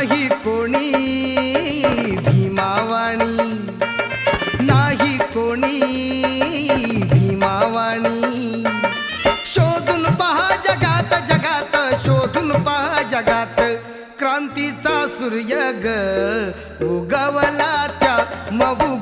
नाही कोणी भीमावाणी, नाही कोणी भीमावाणी. शोधून पहा जगात जगात, शोधून पहा जगात, क्रांतीचा सूर्य ग उगवला त्या मऊ